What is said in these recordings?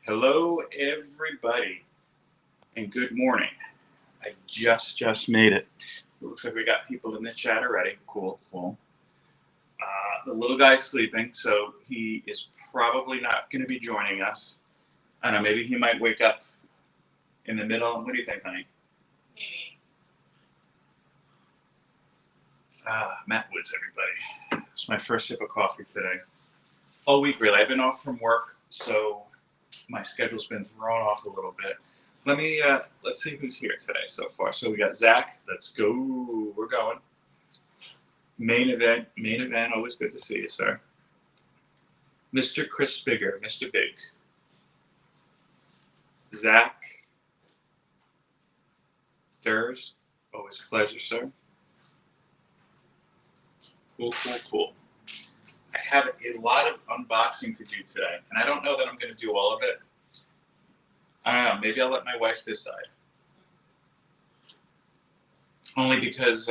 Hello, everybody, and good morning. I just made it. It looks like we got people in the chat already. Cool, cool. The little guy's sleeping, so he is probably not going to be joining us. I don't know, maybe he might wake up in the middle. What do you think, honey? Maybe. Matt Woods, everybody. It's my first sip of coffee today. All week, really. I've been off from work, so my schedule's been thrown off a little bit. Let's see who's here today so far. So we got Zach. Let's go. We're going. Main event. Always good to see you, sir. Mr. Chris Bigger, Mr. Big. Zach. Durs. Always a pleasure, sir. Cool. I have a lot of unboxing to do today, and I don't know that I'm going to do all of it. I don't know. Maybe I'll let my wife decide. Only because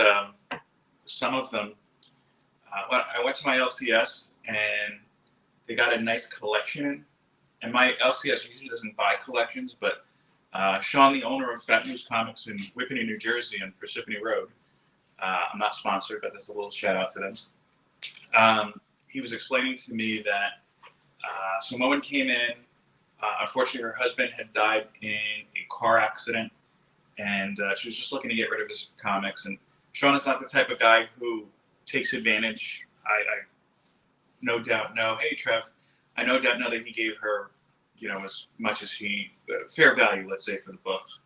some of them, I went to my LCS and they got a nice collection in. And my LCS usually doesn't buy collections, but Sean, the owner of Fat News Comics in Whippany, New Jersey on Parsippany Road, I'm not sponsored, but there's a little shout out to them. He was explaining to me that some woman came in. Unfortunately, her husband had died in a car accident, and she was just looking to get rid of his comics. And Sean is not the type of guy who takes advantage. I no doubt know. Hey, Trev, I no doubt know that he gave her, as much as fair value, let's say, for the books.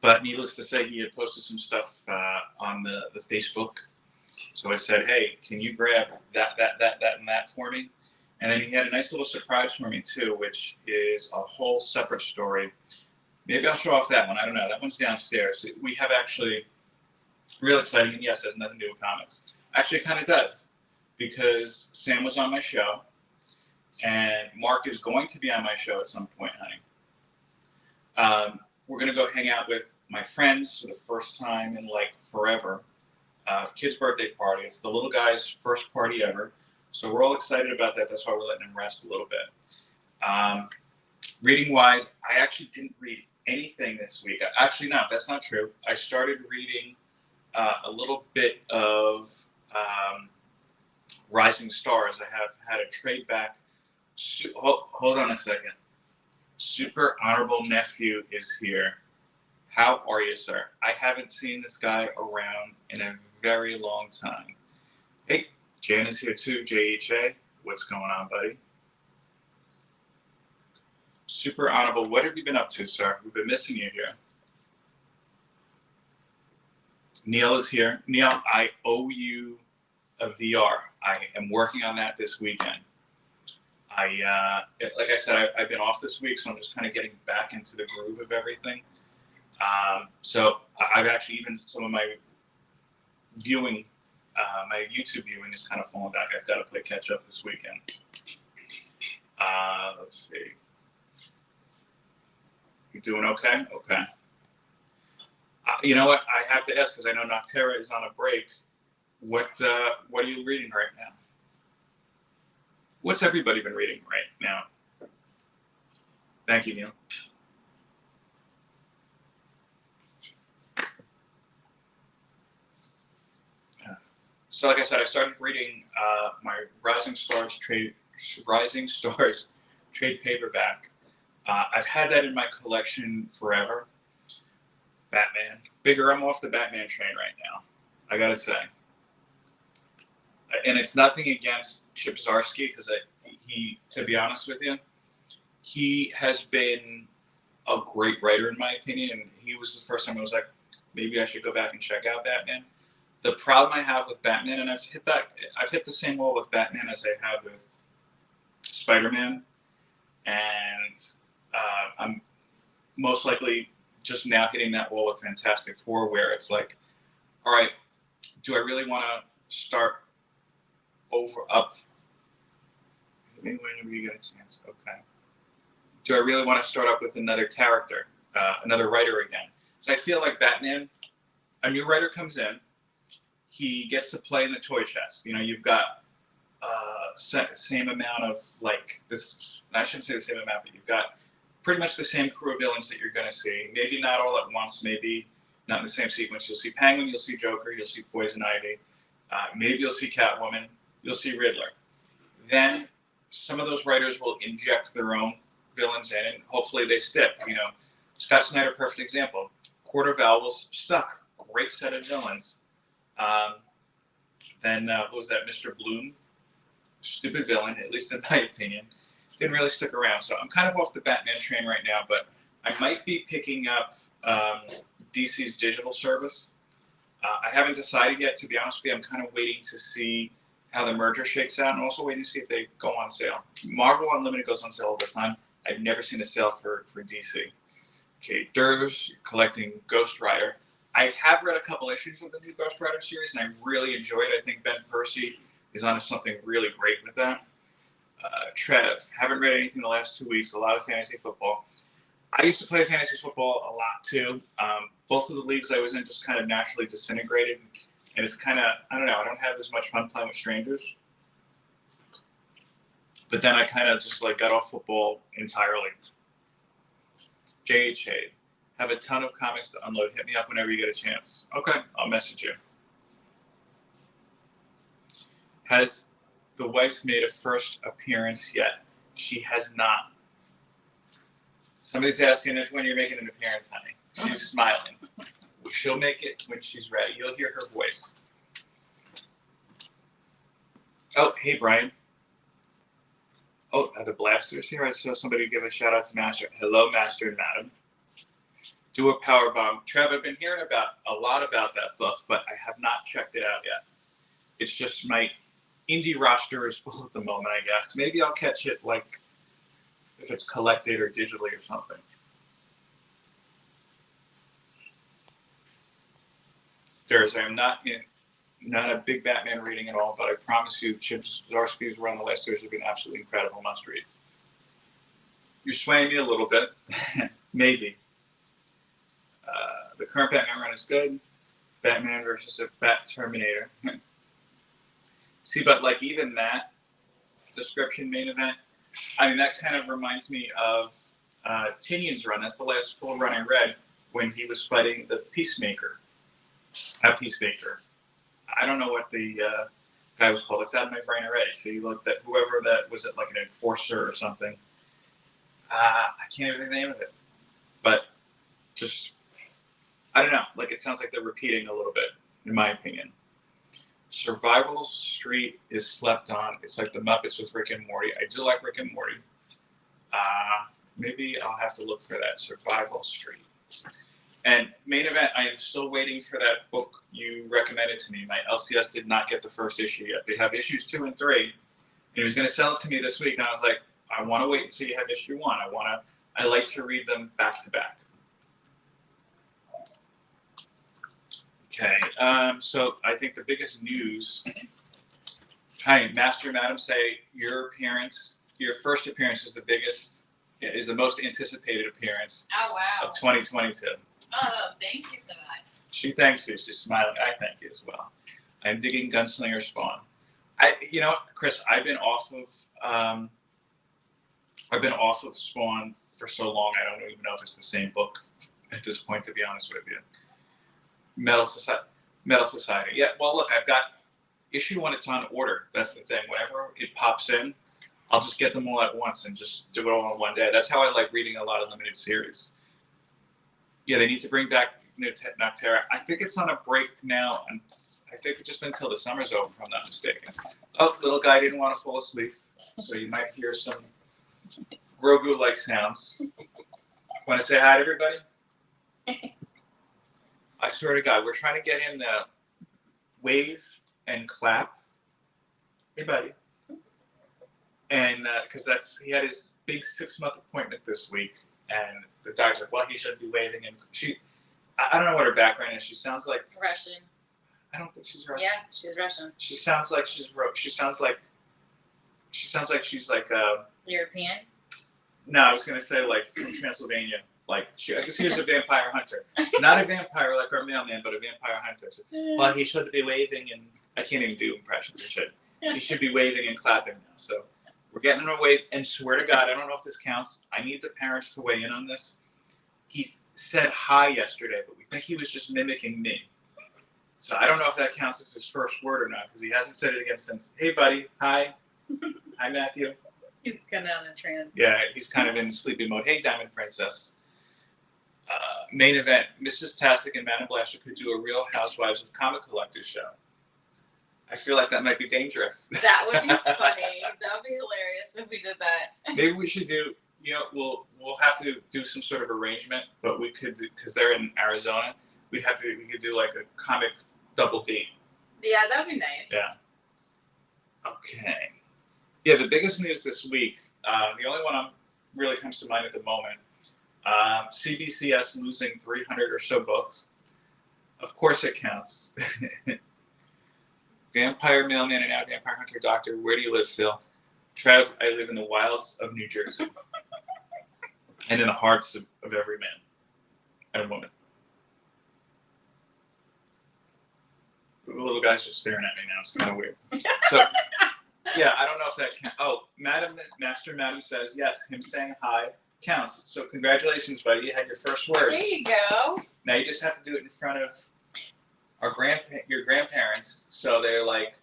But needless to say, he had posted some stuff on the Facebook. So I said, hey, can you grab that, and that for me? And then he had a nice little surprise for me, too, which is a whole separate story. Maybe I'll show off that one. I don't know. That one's downstairs. We have actually, real exciting, and yes, it has nothing to do with comics. Actually, it kind of does, because Sam was on my show, and Mark is going to be on my show at some point, honey. We're going to go hang out with my friends for the first time in, forever. Kid's birthday party. It's the little guy's first party ever. So we're all excited about that. That's why we're letting him rest a little bit. Reading wise, I actually didn't read anything this week. Actually, no, that's not true. I started reading a little bit of Rising Stars. I have had a trade back. Hold on a second. Super Honorable Nephew is here. How are you, sir? I haven't seen this guy around in a very long time. Hey. Jan is here too, JHA. What's going on, buddy? Super Honorable, what have you been up to, sir? We've been missing you here. Neil is here. Neil, I owe you a VR. I am working on that this weekend. Like I said, I've been off this week, so I'm just kind of getting back into the groove of everything. So I've actually, even some of my viewing, my YouTube viewing is kind of falling back. I've got to play catch up this weekend. Let's see. You doing okay? Okay. You know what? I have to ask, because I know Noctera is on a break. What are you reading right now? What's everybody been reading right now? Thank you, Neil. So, like I said, I started reading my Rising Stars trade paperback. I've had that in my collection forever. Batman. Bigger, I'm off the Batman train right now, I gotta say. And it's nothing against Chip Zdarsky, because to be honest with you, he has been a great writer in my opinion, and he was the first time I was like, maybe I should go back and check out Batman. The problem I have with Batman, and I've hit the same wall with Batman as I have with Spider-Man, and I'm most likely just now hitting that wall with Fantastic Four, where it's like, all right, do I really want to start up? Maybe whenever you get a chance, okay. Do I really want to start up with another character, another writer again? So I feel like Batman, a new writer comes in, he gets to play in the toy chest. You've got same amount of like this. I shouldn't say the same amount, but you've got pretty much the same crew of villains that you're going to see. Maybe not all at once. Maybe not in the same sequence. You'll see Penguin. You'll see Joker. You'll see Poison Ivy. Maybe you'll see Catwoman. You'll see Riddler. Then some of those writers will inject their own villains in, and hopefully they stick. You know, Scott Snyder, perfect example. Court of Owls stuck. Great set of villains. Then what was that? Mr. Bloom, stupid villain, at least in my opinion, didn't really stick around. So I'm kind of off the Batman train right now, but I might be picking up DC's digital service. I haven't decided yet, to be honest with you. I'm kind of waiting to see how the merger shakes out, and also waiting to see if they go on sale. Marvel Unlimited goes on sale all the time. I've never seen a sale for DC. Okay, Durs, collecting Ghost Rider. I have read a couple issues of the new Ghost Rider series, and I really enjoyed it. I think Ben Percy is onto something really great with that. Trev, haven't read anything the last 2 weeks. A lot of fantasy football. I used to play fantasy football a lot too. Both of the leagues I was in just kind of naturally disintegrated, and it's kind of, I don't know, I don't have as much fun playing with strangers. But then I kind of just like got off football entirely. JHA, have a ton of comics to unload. Hit me up whenever you get a chance. Okay, I'll message you. Has the wife made a first appearance yet? She has not. Somebody's asking if when you're making an appearance, honey. She's smiling. She'll make it when she's ready. You'll hear her voice. Oh, hey, Brian. Oh, are the blasters here? I saw somebody give a shout out to Master. Hello, Master and Madam. Do a power bomb. Trev, I've been hearing a lot about that book, but I have not checked it out yet. It's just my indie roster is full at the moment, I guess. Maybe I'll catch it like if it's collected or digitally or something. I am not a big Batman reading at all, but I promise you, Chip Zdarsky's run the last years have been absolutely incredible must-read. You're swaying me a little bit. Maybe. The current Batman run is good. Batman versus a Bat Terminator. See, but like even that description main event, I mean, that kind of reminds me of Tynion's run. That's the last full run I read when he was fighting the Peacemaker. Peacemaker. I don't know what the guy was called. It's out of my brain already. So you looked at whoever that was, it like an enforcer or something. I can't even think of the name of it. But just, I don't know. Like it sounds like they're repeating a little bit, in my opinion. Survival Street is slept on. It's like the Muppets with Rick and Morty. I do like Rick and Morty. Maybe I'll have to look for that. Survival Street. And main event, I am still waiting for that book you recommended to me. My LCS did not get the first issue yet. They have issues 2 and 3. And he was going to sell it to me this week, and I was like, I want to wait until you have issue 1. I like to read them back to back. Okay, so I think the biggest news. Hi, Master and Madam, say your first appearance is the most anticipated appearance of 2022. Oh, thank you for that. She thanks you. She's smiling. I thank you as well. I'm digging Gunslinger Spawn. You know what, Chris? I've been off of Spawn for so long. I don't even know if it's the same book at this point, to be honest with you. Metal Society. Yeah. Well, look, I've got issue 1. It's on order. That's the thing. Whenever it pops in, I'll just get them all at once and just do it all in one day. That's how I like reading a lot of limited series. Yeah, they need to bring back Noctera. I think it's on a break now, and I think just until the summer's over, if I'm not mistaken. Oh, little guy didn't want to fall asleep, so you might hear some Grogu-like sounds. Want to say hi to everybody? I swear to God, we're trying to get him to wave and clap. Hey, buddy. And because he had his big 6-month appointment this week, and the doctor's like, well, he shouldn't be waving. And I don't know what her background is. She sounds like Russian. I don't think she's Russian. Yeah, she's Russian. She sounds like she's like European. No, I was gonna say like from Transylvania. Like I guess he was a vampire hunter, not a vampire like our mailman, but a vampire hunter. So, well, he shouldn't be waving, and I can't even do impressions and shit. He should be waving and clapping now. So we're getting him to wave. And swear to God, I don't know if this counts. I need the parents to weigh in on this. He said hi yesterday, but we think he was just mimicking me. So I don't know if that counts as his first word or not, because he hasn't said it again since. Hey, buddy. Hi. Hi, Matthew. He's kind of on the trend. Yeah, he's kind of in sleepy mode. Hey, Diamond Princess. Main event. Mrs. Tastic and Madam Blaster could do a Real Housewives of Comic Collectors show. I feel like that might be dangerous. That would be funny. That would be hilarious if we did that. Maybe we should do, we'll have to do some sort of arrangement, but we could, because they're in Arizona, we could do like a comic double date. Yeah, that would be nice. Yeah. Okay. Yeah, the biggest news this week, the only one really comes to mind at the moment, CBCS losing 300 or so books. Of course it counts. Vampire Mailman and now Vampire Hunter Doctor. Where do you live, Phil? Trev, I live in the wilds of New Jersey. And in the hearts of every man and woman. The little guy's just staring at me now. It's kind of weird. So, yeah, I don't know if that counts. Oh, Master Madam says, yes, him saying hi counts. So congratulations, buddy. You had your first word. There you go. Now you just have to do it in front of your grandparents, so they're like,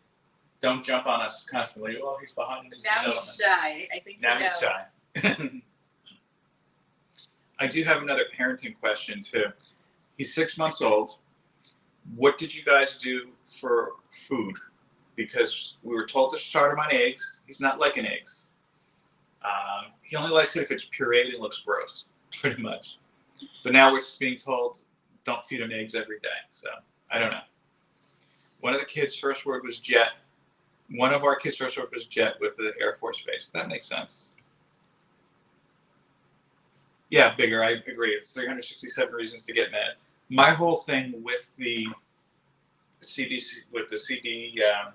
don't jump on us constantly. Oh, he's behind his Now development. he's shy. I think Now he he's knows. shy. I do have another parenting question too. He's 6 months old. What did you guys do for food? Because we were told to start him on eggs. He's not liking eggs. He only likes it if it's pureed and looks gross, pretty much. But now we're being told don't feed him eggs every day. So I don't know. One of the kids' first word was jet. One of our kids' first word was jet with the Air Force Base. That makes sense. Yeah, bigger. I agree. It's 367 reasons to get mad. My whole thing with the CBCA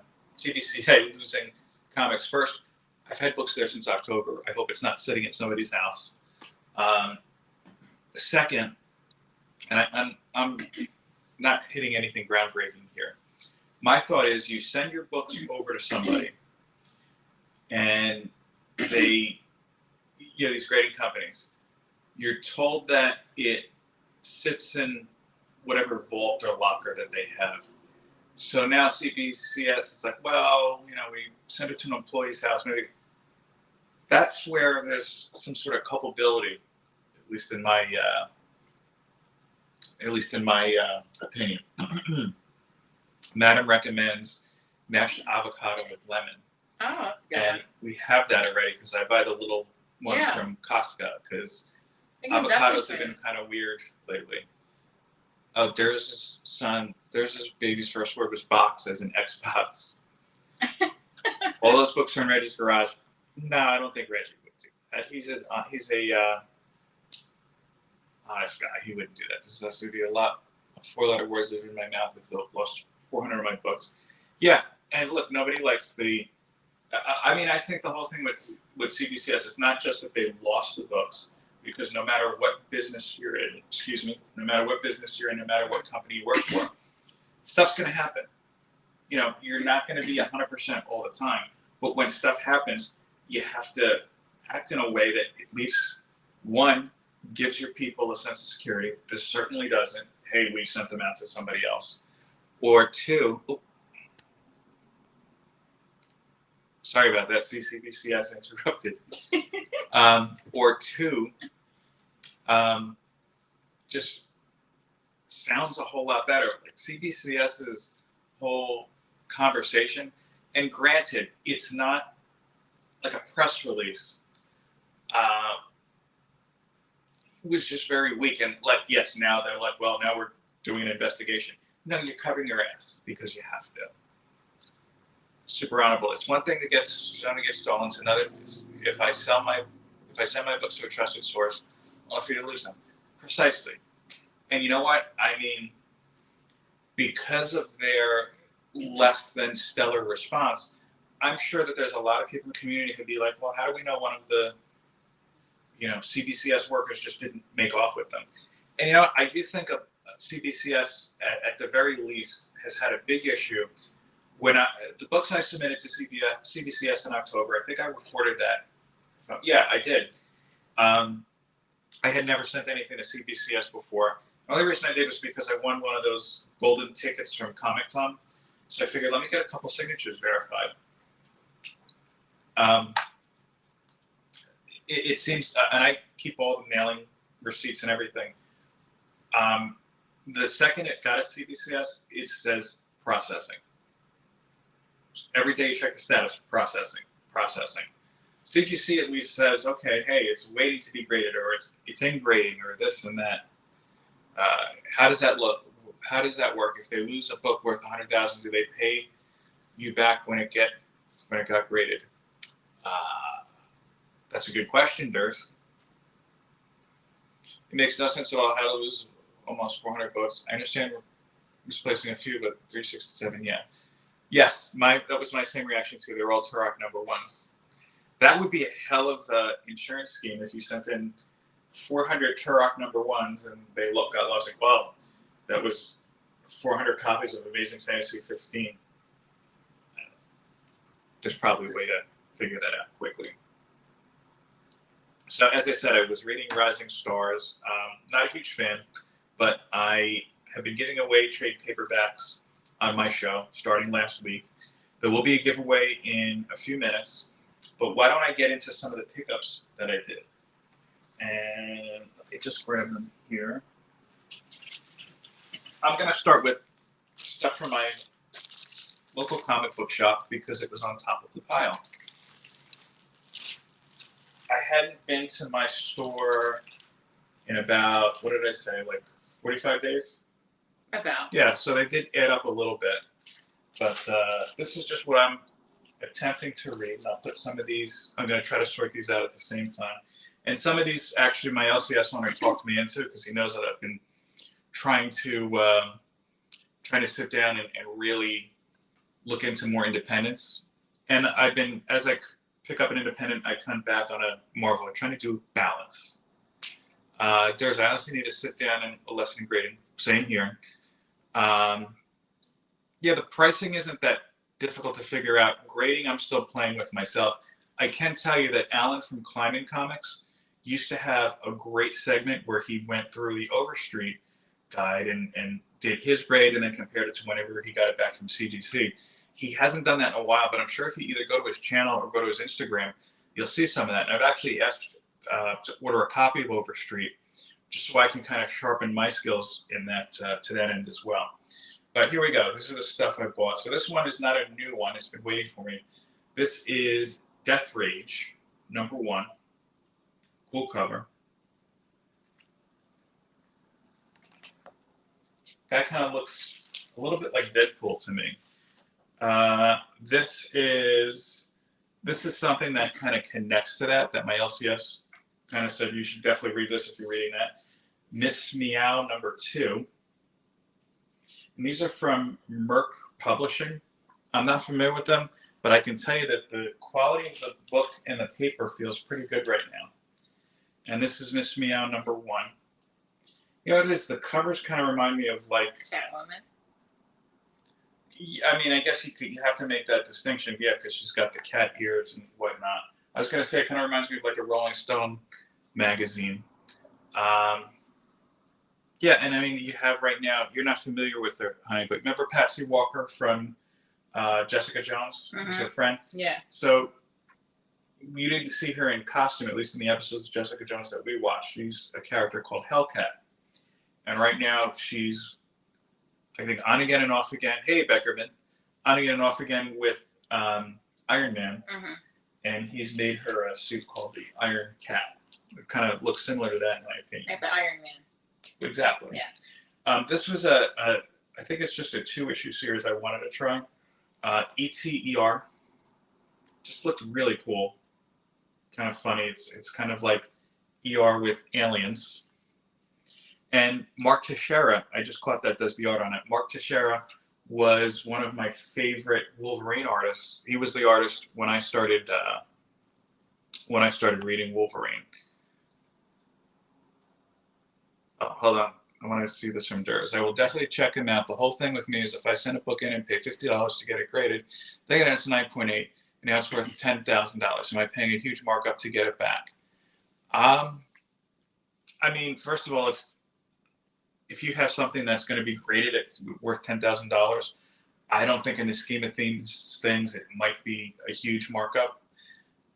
losing comics. First, I've had books there since October. I hope it's not sitting at somebody's house. Second, and I'm not hitting anything groundbreaking here. My thought is you send your books over to somebody and they, these grading companies, you're told that it sits in whatever vault or locker that they have. So now CBCS is like, well, we send it to an employee's house. Maybe that's where there's some sort of culpability, at least in my opinion. Madam recommends mashed avocado with lemon. Oh, that's good. And we have that already because I buy the little ones from Costco because avocados have been kind of weird lately. Oh, there's his baby's first word was box, as in Xbox. All those books are in Reggie's garage. No, I don't think Reggie would do that. He's a honest guy. He wouldn't do that. This has to be a lot of four-letter words living in my mouth if they lost 400 of my books. Yeah, and look, nobody likes the. I think the whole thing with CBCS is not just that they lost the books. Because no matter what business you're in, no matter what company you work for, stuff's going to happen. You're not going to be 100% all the time. But when stuff happens, you have to act in a way that at least, one, gives your people a sense of security. This certainly doesn't. Hey, we sent them out to somebody else. Or two, sorry about that, CBCS interrupted. Or two, just sounds a whole lot better. Like CBCS's whole conversation, and granted, it's not like a press release. It was just very weak, and yes, now they're like, well, now we're doing an investigation. No, you're covering your ass because you have to. Super honorable. It's one thing to get stolen. It's another if I send my books to a trusted source, I'll free to lose them. Precisely. And you know what? I mean, because of their less than stellar response, I'm sure that there's a lot of people in the community who'd be like, well, how do we know one of the CBCS workers just didn't make off with them? And I do think CBCS, at the very least, has had a big issue the books I submitted to CBCS in October, I think I recorded that. Yeah, I did. I had never sent anything to CBCS before. The only reason I did was because I won one of those golden tickets from Comic Con. So I figured, let me get a couple signatures verified. It seems, and I keep all the mailing receipts and everything. The second it got at CBCS, it says processing. Every day you check the status, processing. CGC at least says, okay, hey, it's waiting to be graded, or it's in grading, or this and that. How does that look? How does that work? If they lose a book worth $100,000, do they pay you back when it got graded? That's a good question, Durs. It makes no sense at all how to lose almost 400 books. I understand we're misplacing a few, but 367, yeah. Yes, that was my same reaction too. They're all Turok number ones. That would be a hell of an insurance scheme if you sent in 400 Turok number ones and they got lost. Like, well, that was 400 copies of Amazing Fantasy 15. There's probably a way to figure that out quickly. So as I said, I was reading Rising Stars. Not a huge fan, but I have been giving away trade paperbacks on my show starting last week. There will be a giveaway in a few minutes, but why don't I get into some of the pickups that I did? And let me just grab them here. I'm going to start with stuff from my local comic book shop because it was on top of the pile. I hadn't been to my store in about, what did I say, like 45 days? About. Yeah, so they did add up a little bit. But this is just what I'm attempting to read. And I'll put some of these, I'm going to try to sort these out at the same time. And some of these, actually, my LCS owner talked me into because he knows that I've been trying to sit down and really look into more independence. And I've been, as I pick up an independent, I come back on a Marvel. I'm trying to do balance. I honestly need to sit down and a lesson in grading. Same here. Yeah, the pricing isn't that difficult to figure out. Grading, I'm still playing with myself. I can tell you that Alan from Climbing Comics used to have a great segment where he went through the Overstreet guide and did his grade and then compared it to whenever he got it back from CGC. He hasn't done that in a while, but I'm sure if you either go to his channel or go to his Instagram, you'll see some of that. And I've actually asked to order a copy of Overstreet just so I can kind of sharpen my skills in that to that end as well. But here we go. This is the stuff I bought. So this one is not a new one. It's been waiting for me. This is Death Rage, number 1. Cool cover. Guy kind of looks a little bit like Deadpool to me. This is something that kind of connects to that my LCS kind of said you should definitely read this if you're reading that. Miss Meow number 2. And these are from Merc Publishing. I'm not familiar with them, but I can tell you that the quality of the book and the paper feels pretty good right now. And this is Miss Meow number 1. You know what it is? The covers kind of remind me of like Catwoman. I mean, I guess you have to make that distinction, yeah, because she's got the cat ears and whatnot. I was going to say it kind of reminds me of like a Rolling Stone magazine. Yeah, and I mean, you have right now, you're not familiar with her, honey, but remember Patsy Walker from Jessica Jones? Mm-hmm. Is her friend? Yeah. So you didn't see her in costume, at least in the episodes of Jessica Jones that we watched. She's a character called Hellcat. And right now she's, I think, on again and off again. Hey, Beckerman. On again and off again with Iron Man. Mm-hmm. And he's made her a suit called the Iron Cat. It kind of looks similar to that, in my opinion. Like the Iron Man. Exactly. Yeah. This was I think it's just a 2-issue series I wanted to try. ETER. Just looked really cool. Kind of funny. It's kind of like ER with aliens. And Mark Teixeira, I just caught that does the art on it. Mark Teixeira was one of my favorite Wolverine artists. He was the artist when I started reading Wolverine. Oh, hold on. I want to see this from Durs. I will definitely check him out. The whole thing with me is if I send a book in and pay $50 to get it graded, they get it as 9.8, and now it's worth $10,000. Am I paying a huge markup to get it back? I mean, first of all, if you have something that's going to be graded at worth $10,000, I don't think in the scheme of things it might be a huge markup.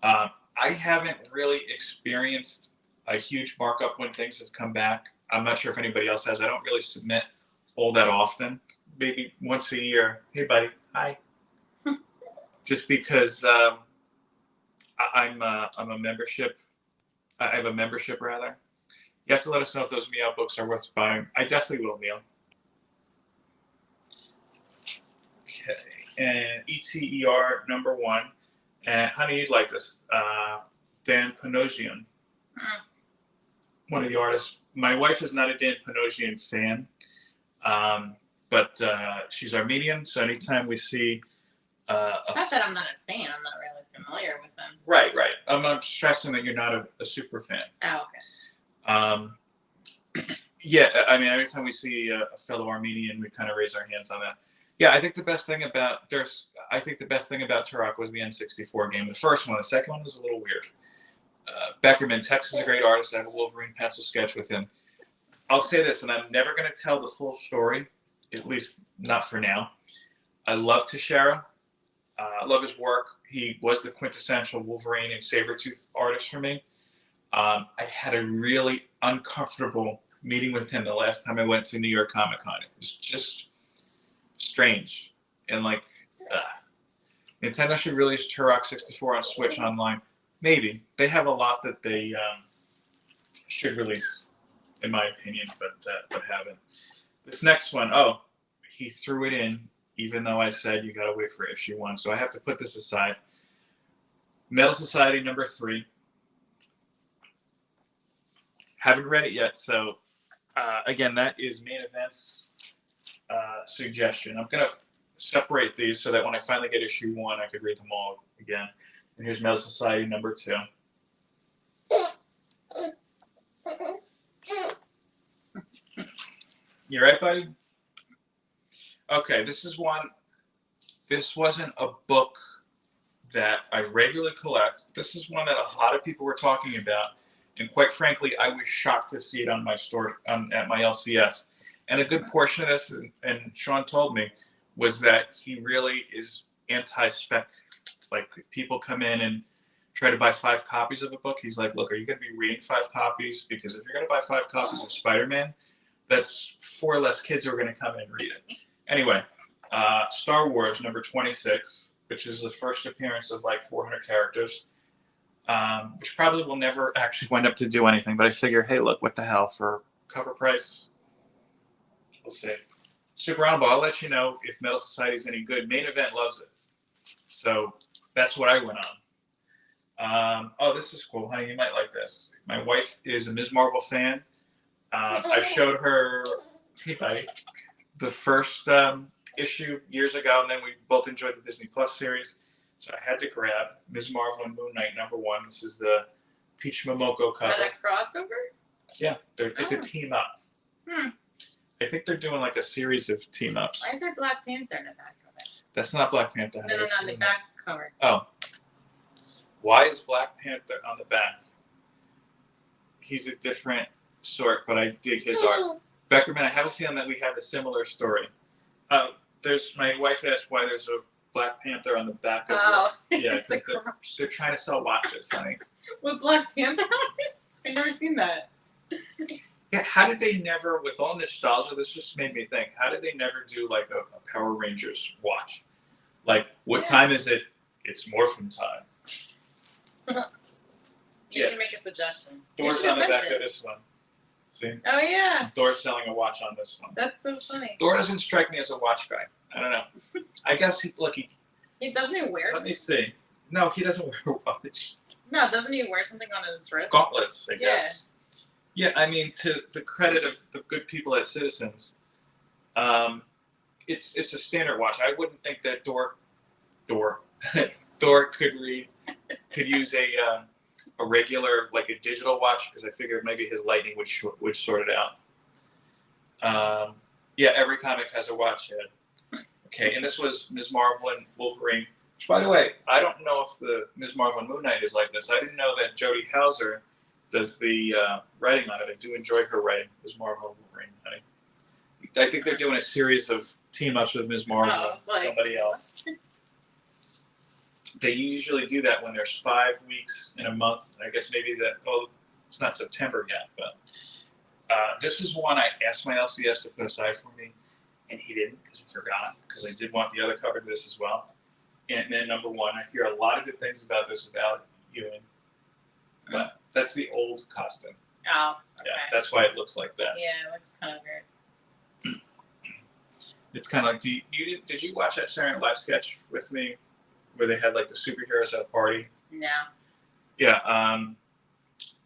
I haven't really experienced a huge markup when things have come back. I'm not sure if anybody else has. I don't really submit all that often. Maybe once a year. Hey, buddy. Hi. Just because I'm a membership. I have a membership rather. You have to let us know if those Meow books are worth buying. I definitely will, Meow. Okay. And ETER #1. And honey, you'd like this. Dan Panosian. One of the artists. My wife is not a Dan Panosian fan, but she's Armenian. So anytime we see, It's not that I'm not a fan. I'm not really familiar with them. Right. I'm stressing that you're not a super fan. Oh, okay. Yeah, I mean, every time we see a fellow Armenian, we kind of raise our hands on that. Yeah, I think the best thing about Turok was the N64 game. The first one. The second one was a little weird. Beckerman, Tex is a great artist. I have a Wolverine pencil sketch with him. I'll say this, and I'm never going to tell the full story, at least not for now. I love Teixeira. I love his work. He was the quintessential Wolverine and Sabretooth artist for me. I had a really uncomfortable meeting with him the last time I went to New York Comic Con. It was just strange. And Nintendo should release Turok 64 on Switch online. Maybe. They have a lot that they should release, in my opinion, but haven't. This next one, he threw it in, even though I said you gotta wait for issue 1. So I have to put this aside. Metal Society #3. Haven't read it yet, so again, that is Main Event's suggestion. I'm gonna separate these so that when I finally get issue 1, I could read them all again. And here's Metal Society #2. You right, buddy? Okay, this wasn't a book that I regularly collect. This is one that a lot of people were talking about. And quite frankly, I was shocked to see it on my store, at my LCS. And a good portion of this, and Sean told me, was that he really is anti-spec. Like, if people come in and try to buy 5 copies of a book, he's like, look, are you going to be reading 5 copies? Because if you're going to buy 5 copies of Spider-Man, that's 4 less kids who are going to come in and read it. Anyway, Star Wars #26, which is the first appearance of 400 characters, which probably will never actually wind up to do anything. But I figure, hey, look, what the hell, for cover price? We'll see. Super Roundball, I'll let you know if Metal Society's any good. Main Event loves it. So that's what I went on. This is cool, honey. You might like this. My wife is a Ms. Marvel fan. I showed her, hey, buddy, the first issue years ago, and then we both enjoyed the Disney Plus series. So I had to grab Ms. Marvel and Moon Knight #1. This is the Peach Momoko cover. Is that a crossover? Yeah, it's a team up. I think they're doing a series of team ups. Why is there Black Panther in the back of it? That's not Black Panther. No, on the back cover. Oh. Why is Black Panther on the back? He's a different sort, but I dig his art. Beckerman, I have a feeling that we have a similar story. My wife asked why there's a Black Panther on the back of yeah, it's they're trying to sell watches, honey. With Black Panther on it? I've never seen that. Yeah, how did they never, with all nostalgia, this just made me think, how did they never do a Power Rangers watch? What time is it? It's Morphin time. You should make a suggestion. Thor's on the back of this one. See? Oh, yeah. Thor's selling a watch on this one. That's so funny. Thor doesn't strike me as a watch guy. I don't know. I guess he doesn't he wear Let me see. No, he doesn't wear a watch. No, doesn't he wear something on his wrist? Gauntlets, I guess. Yeah, I mean, to the credit of the good people at Citizens, it's a standard watch. I wouldn't think that Thor could use a regular, a digital watch, because I figured maybe his lightning would sort it out. Yeah, every comic has a watch head. Okay, and this was Ms. Marvel and Wolverine. Which, by the way, I don't know if the Ms. Marvel and Moon Knight is like this. I didn't know that Jodie Hauser does the writing on it. I do enjoy her writing, Ms. Marvel and Wolverine. I think they're doing a series of team-ups with Ms. Marvel and somebody else. They usually do that when there's 5 weeks in a month. I guess maybe that, well, it's not September yet, but this is one I asked my LCS to put aside for me, and he didn't because he forgot, because I did want the other cover to this as well. Ant-Man #1. I hear a lot of good things about this without Ewing, but that's the old costume. Oh, okay. Yeah, that's why it looks like that. Yeah, it looks kind of weird. It's kind of like, did you watch that Saturday Night Live sketch with me where they had like the superheroes at a party? No. Yeah,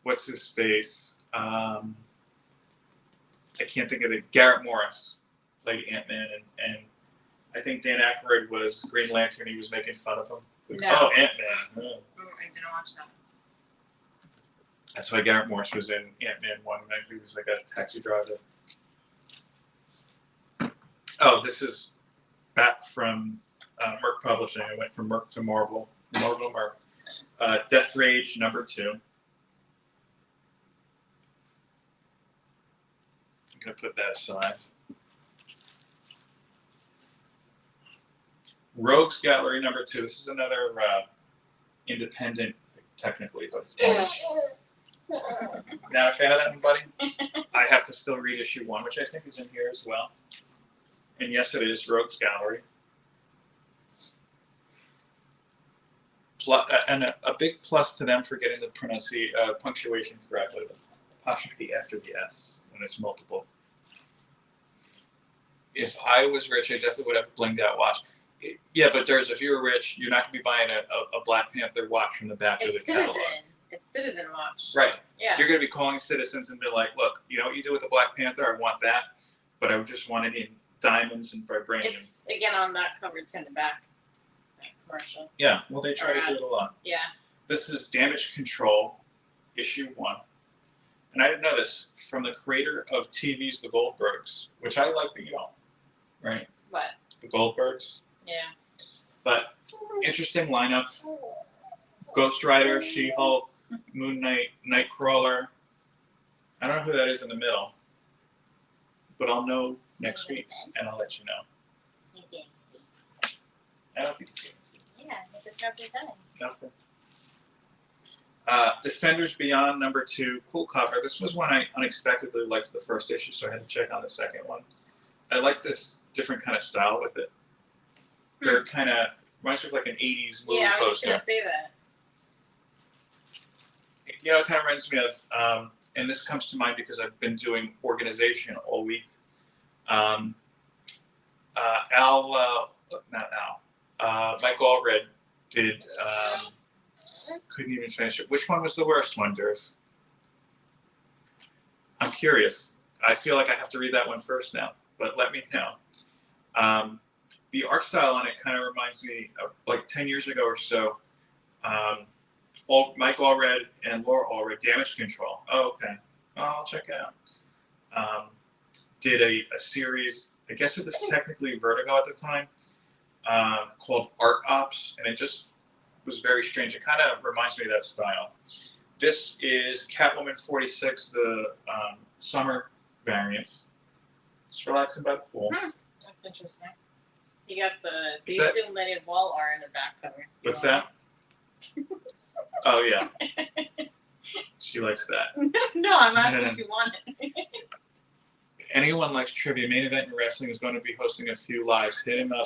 what's his face? I can't think of it. Garrett Morris played Ant-Man, and I think Dan Aykroyd was Green Lantern. He was making fun of him. No. Oh, Ant-Man. Oh. I didn't watch that. That's why Garrett Morris was in Ant-Man 1. I think he was like a taxi driver. Oh, this is back from Merck Publishing. I went from Merck to Marvel. Marvel to Merck. Death Rage #2. I'm going to put that aside. Rogues Gallery #2. This is another independent, technically, but it's not a fan of that one, buddy. I have to still read issue 1, which I think is in here as well. And yes, it is Rogues Gallery. And a big plus to them for getting the punctuation correctly. The apostrophe after the S when it's multiple. If I was rich, I definitely would have a blinged out watch. Yeah, but if you were rich, you're not going to be buying a Black Panther watch from the back of the catalog. It's Citizen watch. Right. Yeah. You're going to be calling citizens and be like, look, you know what you do with the Black Panther? I want that, but I just want it in diamonds and vibranium. It's, again, on that cover. It's in the back. That commercial. Yeah, well, they try to do it a lot. Yeah. This is Damage Control, issue 1. And I didn't know this, from the creator of TV's The Goldbergs, which I like, but you don't. Right? What? The Goldbergs. Yeah. But interesting lineup. Ghost Rider, She-Hulk, Moon Knight, Nightcrawler. I don't know who that is in the middle, but I'll know next week, and I'll let you know. He's getting sleep. I don't think he's getting sleep. Yeah, it's disrupting. Okay. Defenders Beyond #2, cool cover. This was one I unexpectedly liked the first issue, so I had to check on the second one. I like this different kind of style with it. They're kind of, reminds me of like an 80s movie poster. Yeah, I was just going to say that. You know, it kind of reminds me of, and this comes to mind because I've been doing organization all week. Mike Allred did, couldn't even finish it. Which one was the worst one, Durs? I'm curious. I feel like I have to read that one first now, but let me know. The art style on it kind of reminds me of like 10 years ago or so. Mike Allred and Laura Allred, Damage Control. Oh, okay. Oh, I'll check it out. Did a series, I guess it was technically Vertigo at the time, called Art Ops, and it just was very strange. It kind of reminds me of that style. This is Catwoman 46, the summer variants. Just relaxing by the pool. That's interesting. You got the simulated wall art in the back cover. What's that? Oh, yeah. She likes that. No, I'm asking if you want it. Anyone likes trivia, Main Event in Wrestling is going to be hosting a few lives. Hit him up.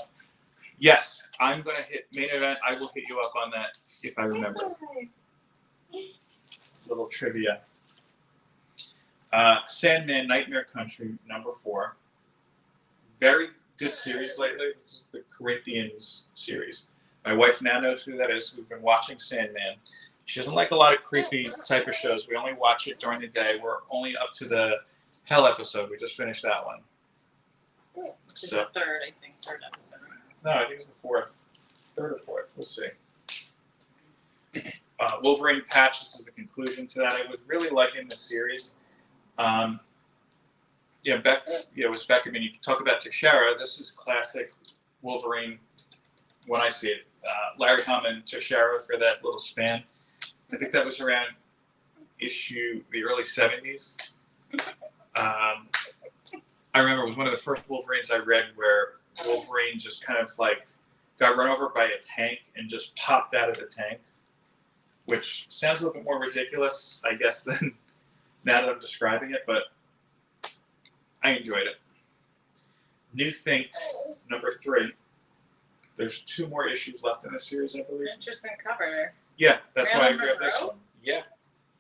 Yes, I'm going to hit Main Event. I will hit you up on that if I remember. Little trivia. Sandman Nightmare Country, #4. Very good series lately. This is the Corinthians series. My wife now knows who that is. We've been watching Sandman. She doesn't like a lot of creepy type of shows. We only watch it during the day. We're only up to the Hell episode. We just finished that one. Which is the third episode. No, I think it's the 4th. 3rd or 4th. We'll see. Wolverine Patch. This is the conclusion to that. I was really liking the series. it was Beck. I mean, you can talk about Teixeira. This is classic Wolverine when I see it. Larry Hama and Teixeira for that little span. I think that was around the early 70s. I remember it was one of the first Wolverines I read where Wolverine just kind of like got run over by a tank and just popped out of the tank, which sounds a little bit more ridiculous, I guess, than now that I'm describing it, but I enjoyed it. New Think, number 3. There's 2 more issues left in this series, I believe. Interesting cover. Yeah, that's why I Marilyn grabbed this Monroe? one. Yeah.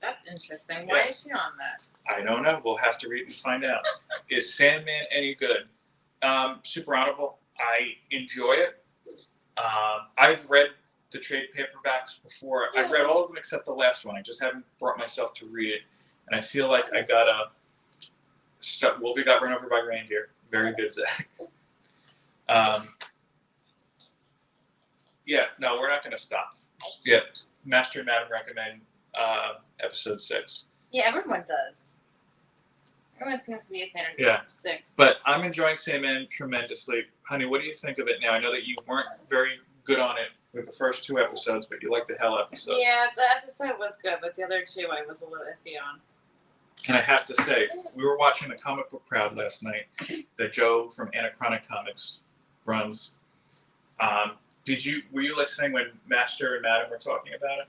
That's interesting. Why is she on that? I don't know. We'll have to read and find out. Is Sandman any good? Super honorable. I enjoy it. I've read the trade paperbacks before. I've read all of them except the last one. I just haven't brought myself to read it. And I feel like I got Wolfie got run over by reindeer. Very good, Zach. Yeah, no, we're not going to stop. Yeah, Master and Madam recommend episode 6. Yeah, everyone does. Everyone seems to be a fan of 6. But I'm enjoying Sandman tremendously. Honey, what do you think of it now? I know that you weren't very good on it with the first 2 episodes, but you liked the Hell episode. Yeah, the episode was good, but the other 2 I was a little iffy on. And I have to say, we were watching the comic book crowd last night that Joe from Anachronic Comics runs. Were you listening when Master and Madam were talking about it?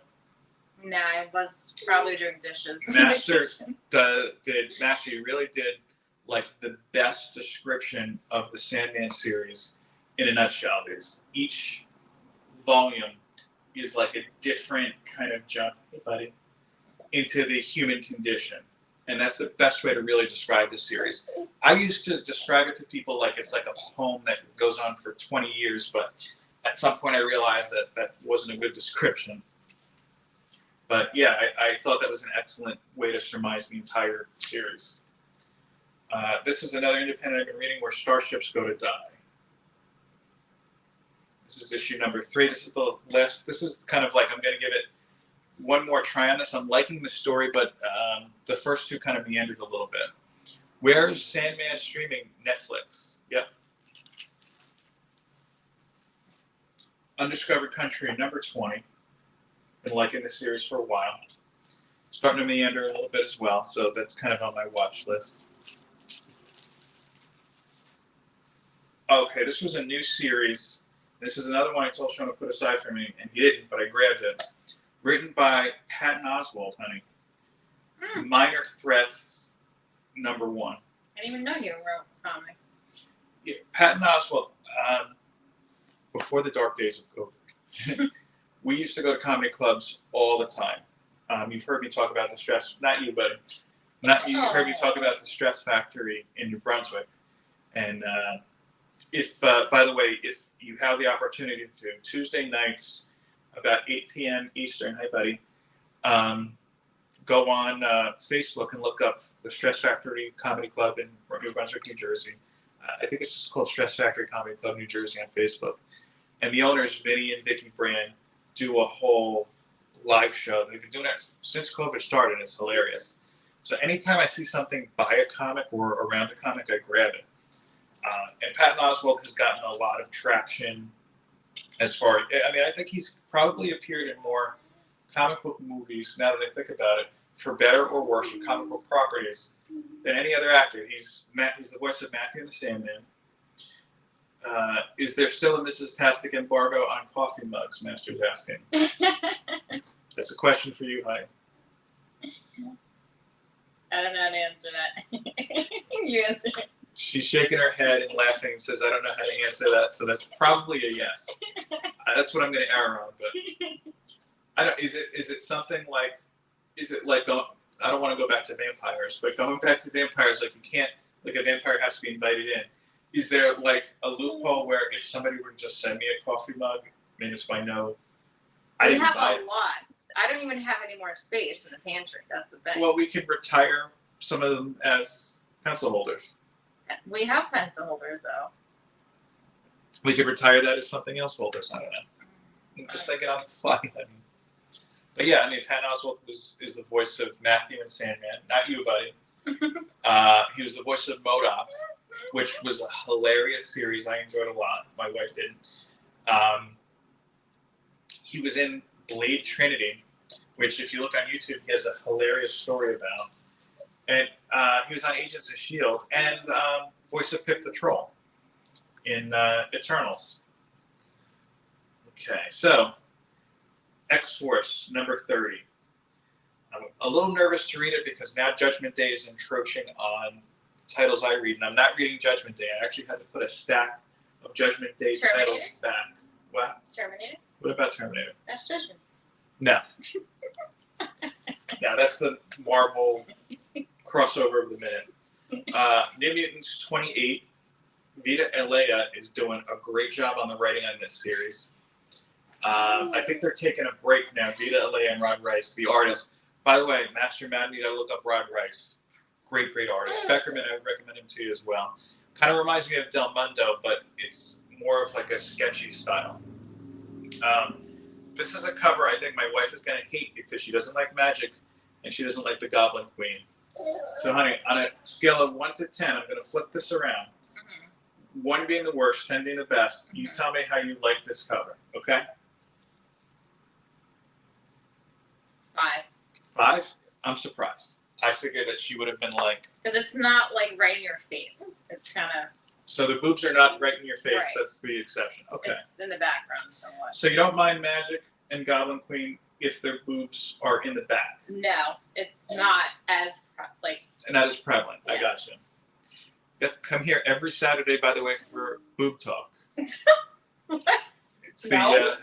No, I was probably doing dishes. Master really did like the best description of the Sandman series in a nutshell. It's each volume is like a different kind of jump, hey buddy, into the human condition. And that's the best way to really describe the series. I used to describe it to people like it's like a poem that goes on for 20 years, but at some point I realized that that wasn't a good description. But yeah, I thought that was an excellent way to surmise the entire series. This is another independent I've been reading where starships go to die. This is issue number 3. This is the last. This is kind of like I'm going to give it one more try on this. I'm liking the story, but the first 2 kind of meandered a little bit. Where's Sandman streaming? Netflix. Yep. Undiscovered Country, number 20. Been liking the series for a while. Starting to meander a little bit as well, so that's kind of on my watch list. Okay, this was a new series. This is another one I told Sean to put aside for me, and he didn't, but I grabbed it. Written by Patton Oswalt, honey. Minor Threats, number 1. I didn't even know you wrote comics. Yeah, Patton Oswalt, before the dark days of COVID, we used to go to comedy clubs all the time. You've heard me talk about the Stress, not you, but you heard me talk about the Stress Factory in New Brunswick. And by the way, if you have the opportunity to, Tuesday nights, about 8 p.m. Eastern, hi buddy, go on Facebook and look up the Stress Factory Comedy Club in New Brunswick, New Jersey. I think it's just called Stress Factory Comedy Club New Jersey on Facebook. And the owners, Vinny and Vicky Brand, do a whole live show. They've been doing it since COVID started. It's hilarious. So anytime I see something by a comic or around a comic, I grab it. And Patton Oswalt has gotten a lot of traction as far. I mean, I think he's probably appeared in more comic book movies, now that I think about it, for better or worse, or comic book properties, than any other actor. He's the voice of Matthew and the Sandman. Is there still a Mrs. Tastic embargo on coffee mugs? Master's asking. That's a question for you, honey. I don't know how to answer that. You answer it. She's shaking her head and laughing and says, I don't know how to answer that, so that's probably a yes. That's what I'm going to err on. But I don't. Is it something like? Is it like? I don't want to go back to vampires, but going back to vampires, like you can't. Like a vampire has to be invited in. Is there like a loophole where if somebody were to just send me a coffee mug, minus by no, I didn't buy it. We have a lot. I don't even have any more space in the pantry. That's the thing. Well, we could retire some of them as pencil holders. We have pencil holders, though. We could retire that as something else holders. I don't know. I'm just thinking off the fly. But yeah, I mean, Patton Oswalt is the voice of Matthew and Sandman. Not you, buddy. He was the voice of MODOK, which was a hilarious series. I enjoyed a lot. My wife didn't. He was in Blade Trinity, which, if you look on YouTube, he has a hilarious story about. And he was on Agents of S.H.I.E.L.D. and voice of Pip the Troll in Eternals. Okay, so X-Force number 30. I'm a little nervous to read it because now Judgment Day is encroaching on the titles I read, and I'm not reading Judgment Day. I actually had to put a stack of Judgment Day titles back. What? Terminator? What about Terminator? That's Judgment. No. No, that's the Marvel crossover of the minute. New Mutants 28. Vita Elea is doing a great job on the writing on this series. I think they're taking a break now. Vita Elea and Rod Rice, the artists. By the way, Master Mad, you gotta look up Rod Rice. Great, great artist. Beckerman, I would recommend him to you as well. Kind of reminds me of Del Mundo, but it's more of like a sketchy style. This is a cover I think my wife is gonna hate because she doesn't like magic and she doesn't like the Goblin Queen. So, honey, on a scale of 1 to 10, I'm gonna flip this around. 1 being the worst, 10 being the best. You tell me how you like this cover, okay? 5. 5? I'm surprised. I figured that she would have been like... Because it's not like right in your face. It's kind of... So the boobs are not right in your face. Right. That's the exception. Okay. It's in the background somewhat. So you don't mind Magic and Goblin Queen if their boobs are in the back? No, it's not as Not as prevalent. Yeah. I gotcha. Yep, come here every Saturday, by the way, for boob talk. What? It's No.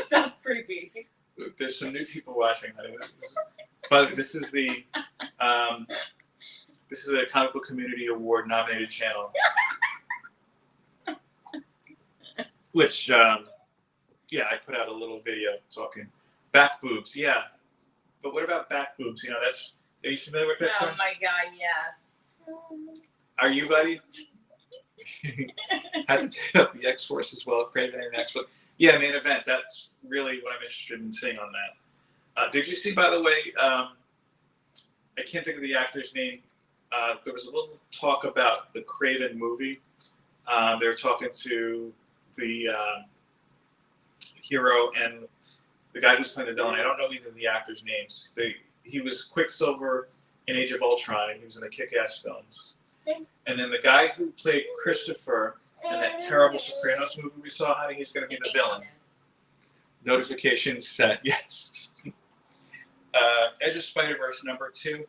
Sounds creepy. There's some new people watching, honey. But this is the Comic Book Community Award nominated channel, which I put out a little video talking back boobs. Yeah, but what about back boobs? You know, are you familiar with that term? Oh my god, yes. Are you, buddy? Had to pick up the X-Force as well, Craven and X. But yeah, main event. That's really what I'm interested in seeing on that. Did you see, by the way, I can't think of the actor's name. There was a little talk about the Craven movie. They were talking to the hero and the guy who's playing the villain. I don't know either of the actors' names. He was Quicksilver in Age of Ultron, and he was in the Kick-Ass films. And then the guy who played Christopher in that terrible Sopranos movie we saw, honey, he's going to be the villain. Notification set, yes. Edge of Spider-Verse number 2.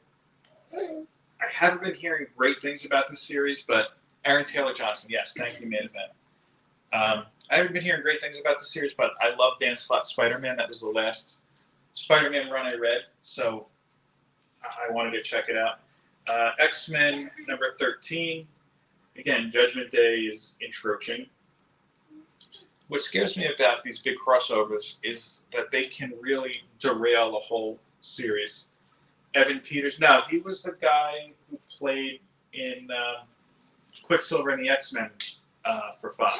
I haven't been hearing great things about this series, but Aaron Taylor Johnson, yes, thank you, main event. I haven't been hearing great things about the series, but I love Dan Slott's Spider-Man. That was the last Spider-Man run I read, so I wanted to check it out. X-Men number 13. Again, Judgment Day is encroaching. What scares me about these big crossovers is that they can really derail the whole series. Evan Peters, no, he was the guy who played in Quicksilver and the X-Men for Fox.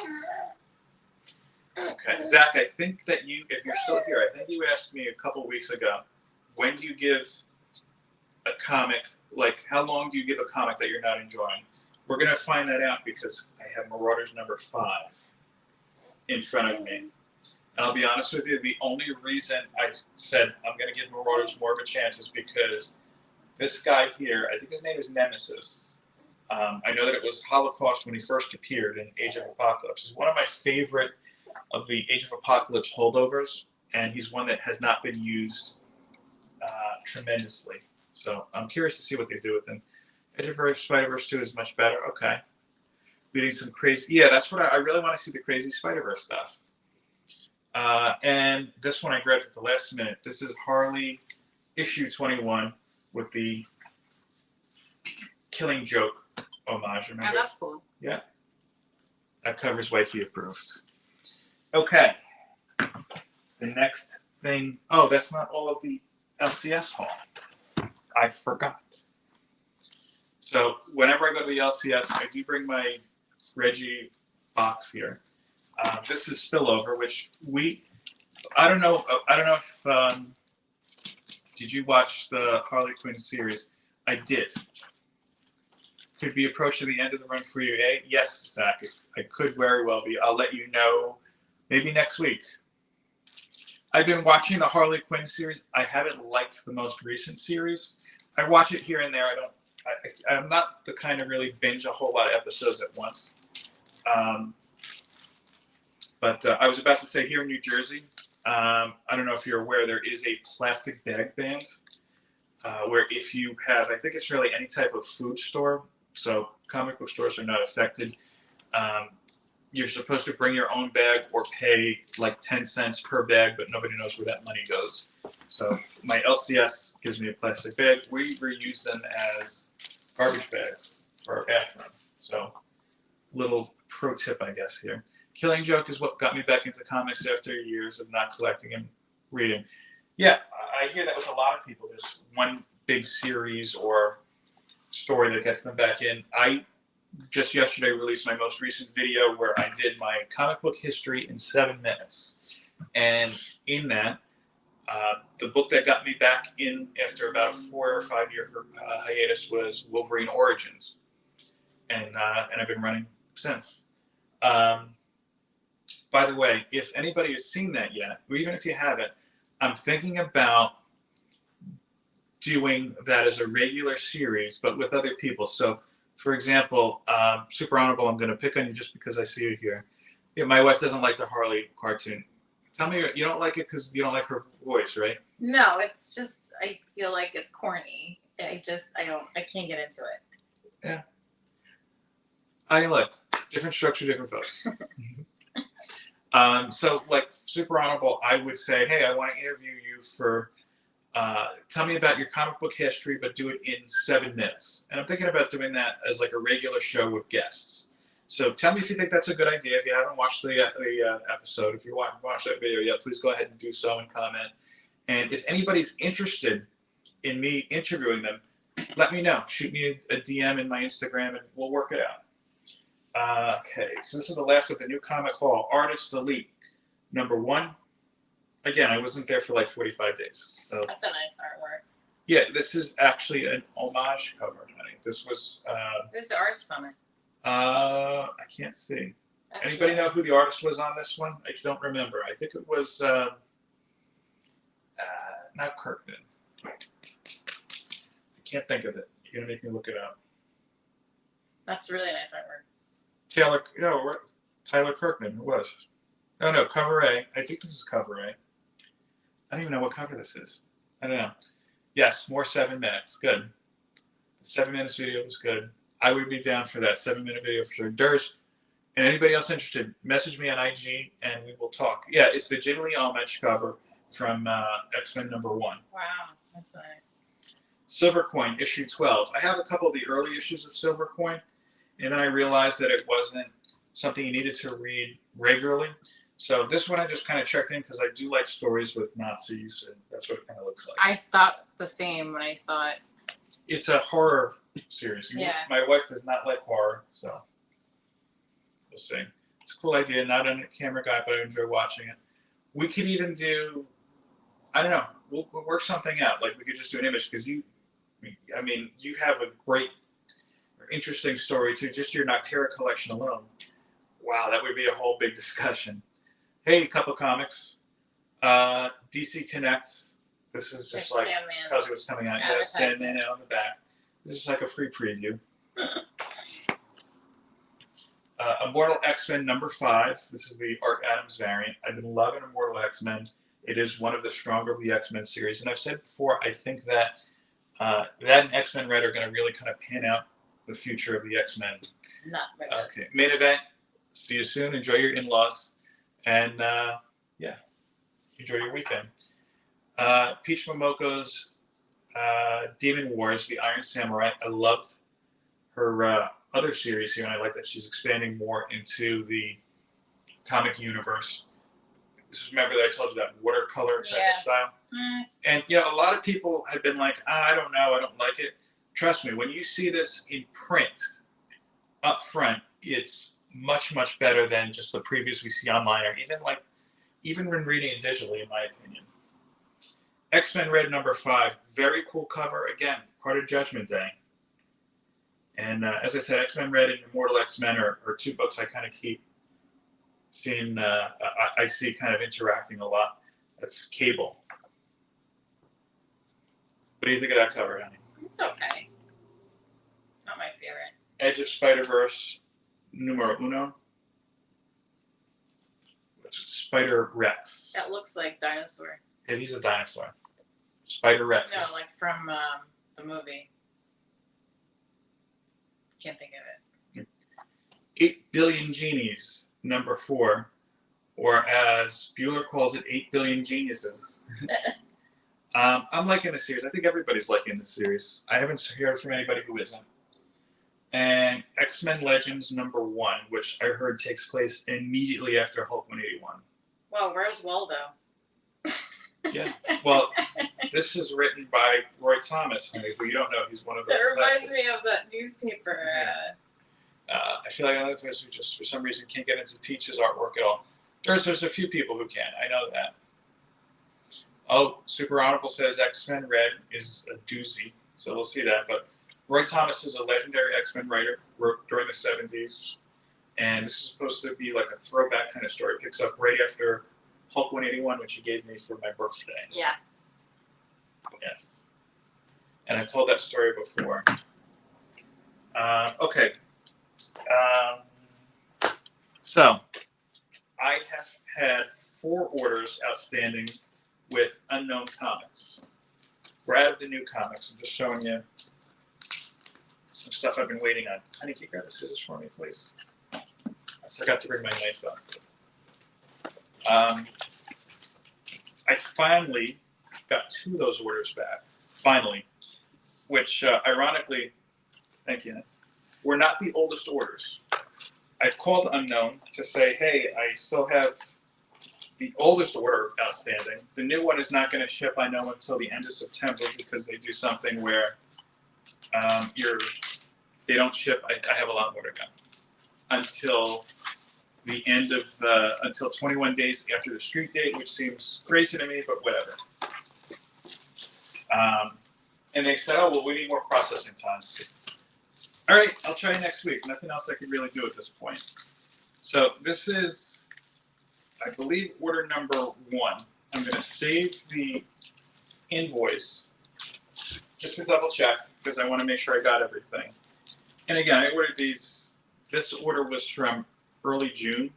Okay, Zach, I think that if you're still here, I think you asked me a couple weeks ago, when do you give a comic, like how long do you give a comic that you're not enjoying? We're going to find that out because I have Marauders number 5 in front of me. And I'll be honest with you, the only reason I said I'm going to give Marauders more of a chance is because this guy here, I think his name is Nemesis. I know that it was Holocaust when he first appeared in Age of Apocalypse. He's one of my favorite of the Age of Apocalypse holdovers, and he's one that has not been used tremendously. So I'm curious to see what they do with him. Edge of Spider-Verse 2 is much better. Okay. Leading some crazy... Yeah, that's what I really want to see, the crazy Spider-Verse stuff. And this one I grabbed at the last minute. This is Harley issue 21 with the Killing Joke homage. Remember? Oh, that's cool. Yeah. That cover's wifey approved. Okay. The next thing... Oh, that's not all of the LCS haul. I forgot. So whenever I go to the LCS, I do bring my Reggie box here. This is Spillover, which I don't know if did you watch the Harley Quinn series? I did. Could be approaching the end of the run for you, eh? Yes, Zach. I could very well be. I'll let you know maybe next week. I've been watching the Harley Quinn series. I haven't liked the most recent series. I watch it here and there. I'm not the kind of really binge a whole lot of episodes at once. But I was about to say, here in New Jersey, I don't know if you're aware, there is a plastic bag ban, where if you have, I think it's really any type of food store, so comic book stores are not affected. You're supposed to bring your own bag or pay like 10 cents per bag, but nobody knows where that money goes. So my LCS gives me a plastic bag. We reuse them as garbage bags for our bathroom. So little pro tip, I guess, here. Killing Joke is what got me back into comics after years of not collecting and reading. Yeah, I hear that with a lot of people. There's one big series or story that gets them back in. I just yesterday released my most recent video where I did my comic book history in 7 minutes. And in that, the book that got me back in after about a 4 or 5 year hiatus was Wolverine Origins. And I've been running since. By the way, if anybody has seen that yet, or even if you haven't, I'm thinking about doing that as a regular series, but with other people. So, for example, Super Honorable, I'm going to pick on you just because I see you here. Yeah, my wife doesn't like the Harley cartoon. Tell me you don't like it because you don't like her voice, right? No, it's just I feel like it's corny. I can't get into it. Yeah. I look, different structure, different folks. So, like Super Honorable, I would say, hey, I want to interview you for, tell me about your comic book history, but do it in 7 minutes. And I'm thinking about doing that as like a regular show with guests. So tell me if you think that's a good idea. If you haven't watched the episode, if you watched that video yet, please go ahead and do so and comment. And if anybody's interested in me interviewing them, let me know. Shoot me a DM in my Instagram and we'll work it out. Okay, so this is the last of the new comic haul. Artist Elite, #1. Again, I wasn't there for like 45 days. So. That's a nice artwork. Yeah, this is actually an homage cover, honey. This was. Who's the artist on it? I can't see. That's Anybody really know who the artist was on this one? I don't remember. I think it was not Kirkman. I can't think of it. You're gonna make me look it up. That's really nice artwork. Tyler Kirkman. It was. No, cover A. I think this is cover A. I don't even know what cover this is. I don't know. Yes, more 7 minutes. Good. The 7 minutes video was good. I would be down for that 7-minute video for sure. Durs, and anybody else interested, message me on IG and we will talk. Yeah, it's the Jim Lee homage cover from X-Men #1. Wow, that's nice. Silver Coin, issue 12. I have a couple of the early issues of Silver Coin, and then I realized that it wasn't something you needed to read regularly. So this one I just kind of checked in because I do like stories with Nazis, and that's what it kind of looks like. I thought the same when I saw it. It's a horror series. Yeah. My wife does not like horror, so we'll see. It's a cool idea. Not a camera guy, but I enjoy watching it. We could even do, I don't know, we'll work something out. Like we could just do an image because you have a great, interesting story too. Just your Noctera collection alone. Wow, that would be a whole big discussion. Hey, Couple Comics, DC Connects. This is just like Sandman. tells you what's coming out. Yeah, Sandman on the back. This is like a free preview. Immortal X-Men #5. This is the Art Adams variant. I've been loving Immortal X-Men. It is one of the stronger of the X-Men series, and I've said before, I think that that and X-Men Red are going to really kind of pan out the future of the X-Men. Not Red. Okay, main event. See you soon. Enjoy your in-laws, and yeah, enjoy your weekend. Peach Momoko's Demon Wars, the Iron Samurai. I loved her other series here, and I like that she's expanding more into the comic universe. Remember that I told you that watercolor type of style? Nice. And a lot of people have been like, I don't know, I don't like it. Trust me, when you see this in print up front, it's much, much better than just the previews we see online, or even when reading it digitally, in my opinion. X-Men Red number 5, very cool cover. Again, part of Judgment Day. And as I said, X-Men Red and Immortal X-Men are two books I kind of keep seeing. I see kind of interacting a lot. That's Cable. What do you think of that cover, honey? It's okay. Not my favorite. Edge of Spider-Verse numero uno. It's Spider Rex. That looks like dinosaur. Yeah, he's a dinosaur. Spider Rex. No, like from the movie. Can't think of it. 8 Billion Genies, number 4. Or as Bueller calls it, 8 Billion Geniuses. I'm liking the series. I think everybody's liking the series. I haven't heard from anybody who isn't. And X-Men Legends number 1, which I heard takes place immediately after Hulk 181. Well, where's Waldo? Yeah. Well, this is written by Roy Thomas, honey, who you don't know. He's one of the. That reminds me of that newspaper. I feel like another person who just, for some reason, can't get into Peach's artwork at all. There's a few people who can. I know that. Oh, Super Honorable says X-Men Red is a doozy, so we'll see that. But Roy Thomas is a legendary X-Men writer, wrote during the 70s. And this is supposed to be like a throwback kind of story. It picks up right after Hulk 181, which he gave me for my birthday. Yes. Yes. And I've told that story before. Okay. So, I have had 4 orders outstanding with Unknown Comics. We're out of the new comics. I'm just showing you some stuff I've been waiting on. Honey, can you grab the scissors for me, please? I forgot to bring my knife up. I finally got 2 of those orders back. Finally. Which, ironically, thank you, were not the oldest orders. I've called Unknown to say, hey, I still have the oldest order outstanding. The new one is not going to ship, I know, until the end of September because they do something where they don't ship. I have a lot more to go until the end of until 21 days after the street date, which seems crazy to me, but whatever. And they said, oh, well, we need more processing time. All right, I'll try next week. Nothing else I could really do at this point. So this is, I believe, order number 1. I'm going to save the invoice just to double check because I want to make sure I got everything. And again, I ordered these. This order was from early June.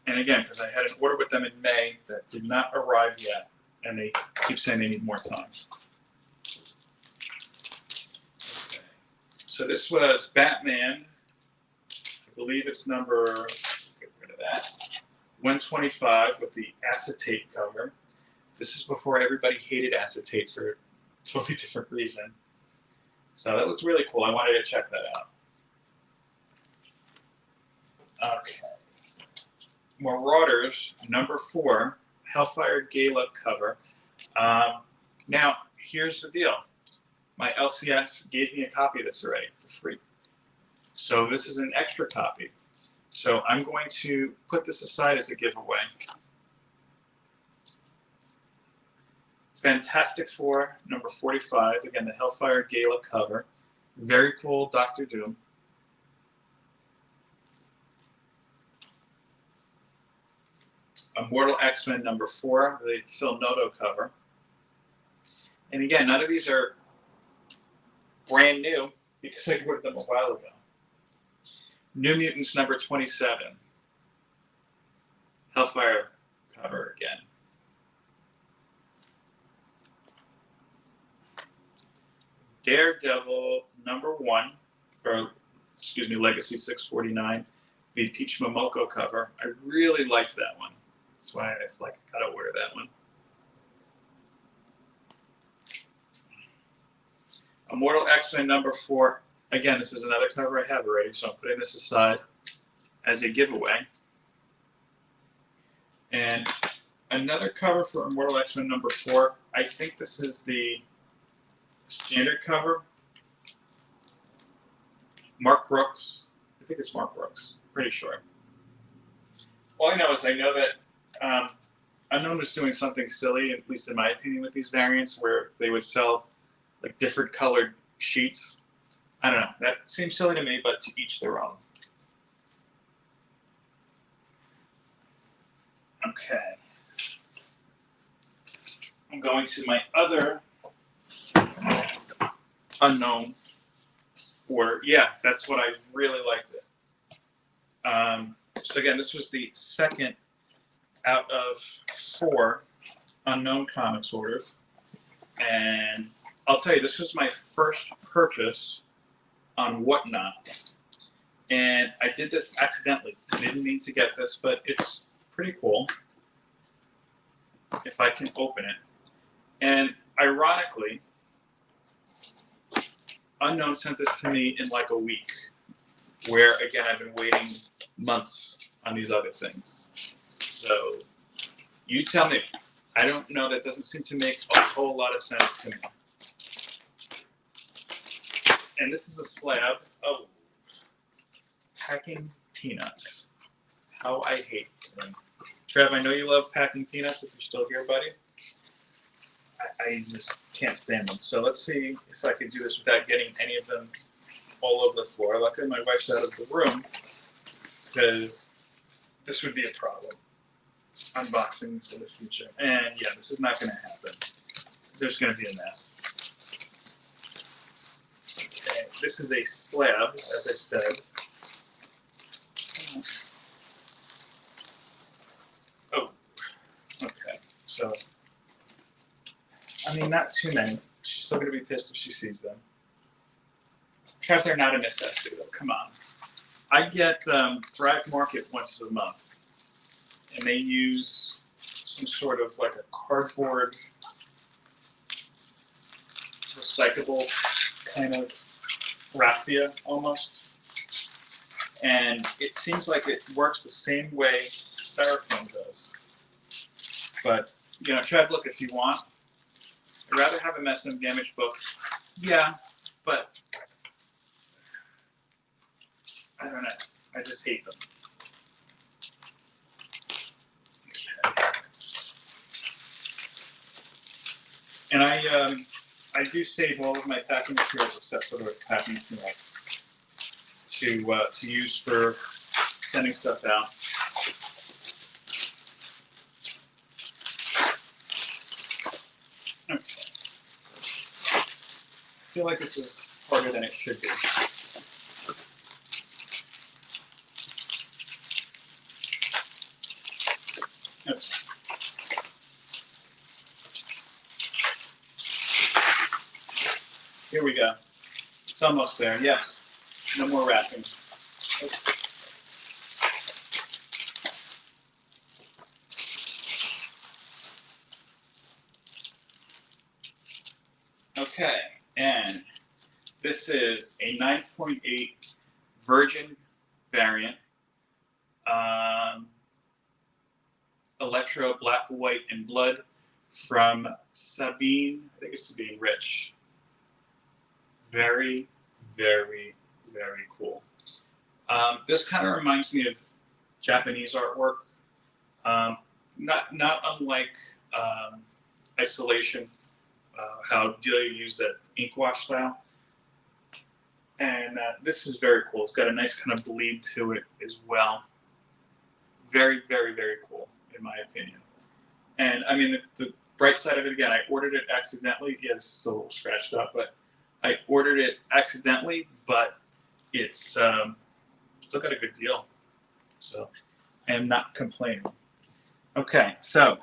And again, because I had an order with them in May that did not arrive yet, and they keep saying they need more time. Okay. So this was Batman. I believe it's number, get rid of that, 125 with the acetate cover. This is before everybody hated acetate for a totally different reason. So that looks really cool. I wanted to check that out. Okay. Marauders, number 4, Hellfire Gala cover. Now, here's the deal. My LCS gave me a copy of this already for free. So this is an extra copy. So I'm going to put this aside as a giveaway. Fantastic Four, number 45. Again, the Hellfire Gala cover. Very cool Doctor Doom. Immortal X-Men number 4, the Phil Noto cover. And again, none of these are brand new because I ordered them a while ago. New Mutants number 27. Hellfire cover again. Daredevil number 1, or excuse me, Legacy 649, the Peach Momoko cover. I really liked that one. That's why I feel like I gotta order that one. Immortal X-Men number 4. Again, this is another cover I have already, so I'm putting this aside as a giveaway. And another cover for Immortal X-Men number 4. I think this is the standard cover. Mark Brooks. I think it's Mark Brooks. Pretty sure. All I know is I know that Unknown was doing something silly, at least in my opinion, with these variants, where they would sell like different colored sheets. I don't know. That seems silly to me, but to each their own. Okay. I'm going to my other Unknown order. Yeah, that's what I really liked it. So again, this was the second out of 4 Unknown Comics orders. And I'll tell you, this was my first purchase on Whatnot. And I did this accidentally. I didn't mean to get this, but it's pretty cool if I can open it. And ironically, Unknown sent this to me in like a week, where again, I've been waiting months on these other things. So you tell me. I don't know, that doesn't seem to make a whole lot of sense to me. And this is a slab of packing peanuts. How I hate them. Trev, I know you love packing peanuts if you're still here, buddy. I just can't stand them. So let's see if I can do this without getting any of them all over the floor. Luckily, my wife's out of the room because this would be a problem. Unboxing this in the future. And yeah, this is not going to happen. There's going to be a mess. Okay, this is a slab, as I said. Oh, okay. So, I mean, not too many. She's still going to be pissed if she sees them. Trev, they're not a necessity, though. Come on. I get Thrive Market once a month. And they use some sort of like a cardboard recyclable kind of raffia almost. And it seems like it works the same way styrofoam does. But, you know, Trev, look, if you want, I'd rather have a messed up damaged book. Yeah, but I don't know. I just hate them. And I do save all of my packing materials except for the packing peanuts to use for sending stuff out. Okay. I feel like this is harder than it should be. Okay. Here we go. It's almost there. Yes. No more wrapping. Okay, and this is a 9.8 Virgin variant. Electro Black, White, and Blood from Sabine. I think it's Sabine Rich. Very, very, very cool. This kind of reminds me of Japanese artwork, not unlike Isolation, how Delia used that ink wash style. And this is very cool. It's got a nice kind of bleed to it as well. Very, very, very cool, in my opinion. And I mean, the bright side of it, again, I ordered it accidentally. Yeah, this is still a little scratched up, but I ordered it accidentally, but it's still got a good deal. So I am not complaining. Okay, so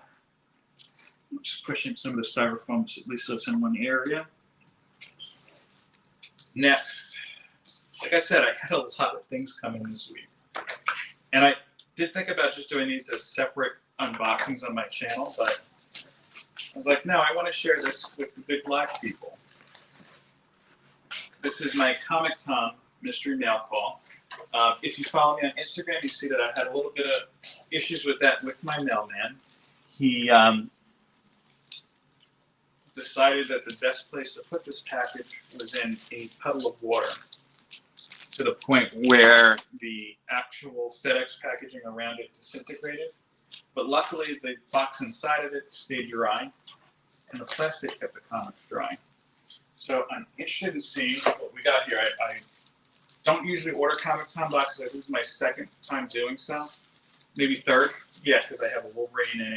I'm just pushing some of the styrofoam, at least so it's in one area. Next, like I said, I had a lot of things coming this week. And I did think about just doing these as separate unboxings on my channel, but I was like, no, I want to share this with the big black people. This is my Comic Tom mystery mail call. If you follow me on Instagram, you see that I had a little bit of issues with that with my mailman. He decided that the best place to put this package was in a puddle of water, to the point where the actual FedEx packaging around it disintegrated. but luckily the box inside of it stayed dry, and the plastic kept the comics dry. So I'm interested in seeing what we got here. I don't usually order Comic Con boxes. I think this is my second time doing so, maybe third. Yeah, because I have a Wolverine and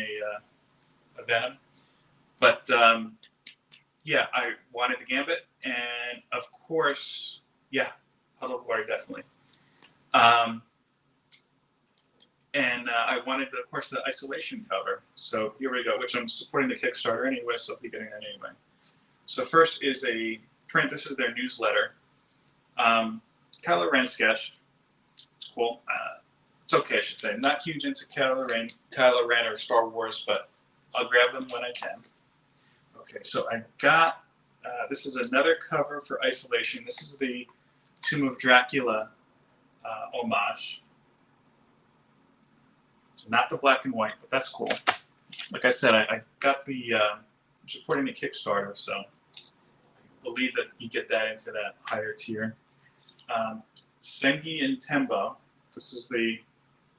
a Venom. But yeah, I wanted the Gambit, and of course, yeah, Puddle of Water definitely. And I wanted, of course, the Isolation cover. So here we go, which I'm supporting the Kickstarter anyway, so I'll be getting that anyway. So first is a print. This is their newsletter. Kylo Ren sketch. It's cool. It's okay, I should say. I'm not huge into Kylo Ren or Star Wars, but I'll grab them when I can. Okay, so I got, this is another cover for Isolation. This is the Tomb of Dracula homage. So not the black and white, but that's cool. Like I said, I got the, I'm supporting the Kickstarter, so I believe that you get that into that higher tier. Sengi and Tembo. This is the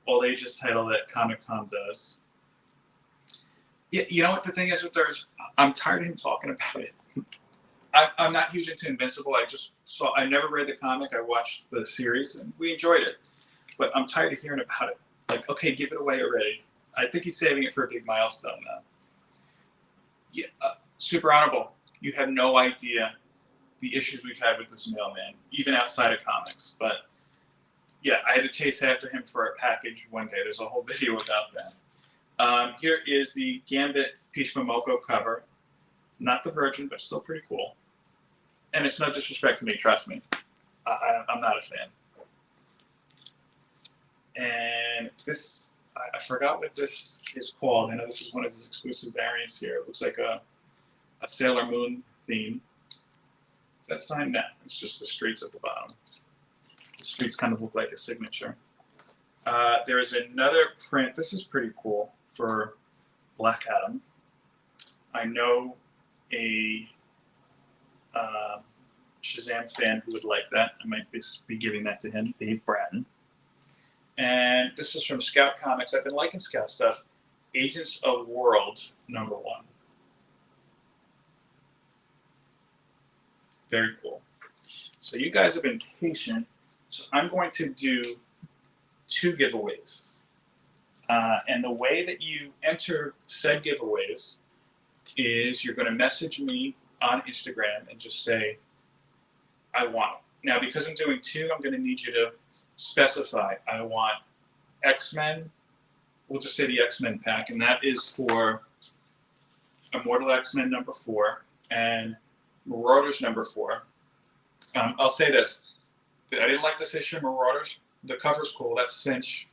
all ages title that Comic Tom does. Yeah, you know what the thing is with theirs? I'm tired of him talking about it. I'm not huge into Invincible. I never read the comic. I watched the series and we enjoyed it. But I'm tired of hearing about it. Like, okay, give it away already. I think he's saving it for a big milestone now. Yeah, super honorable. You have no idea the issues we've had with this mailman, even outside of comics. But yeah, I had to chase after him for a package one day. There's a whole video about that. Here is the Gambit Peach Momoko cover. Not the Virgin, but still pretty cool. And it's no disrespect to me, trust me. I'm not a fan. And this, I forgot what this is called. I know this is one of his exclusive variants here. It looks like a Sailor Moon theme. Is that sign? No, it's just the streets at the bottom. The streets kind of look like a signature. There is another print. This is pretty cool for Black Adam. I know a Shazam fan who would like that. I might be giving that to him, Dave Bratton. And this is from Scout Comics. I've been liking Scout stuff. Agents of World, #1. Very cool. So you guys have been patient. So I'm going to do 2 giveaways. And the way that you enter said giveaways is you're going to message me on Instagram and just say, I want it. Now, because I'm doing 2, I'm going to need you to specify, I want X-Men. We'll just say the X-Men pack, and that is for Immortal X-Men #4 and Marauders #4. I'll say this. I didn't like this issue of Marauders. The cover's cool. That's Cinch.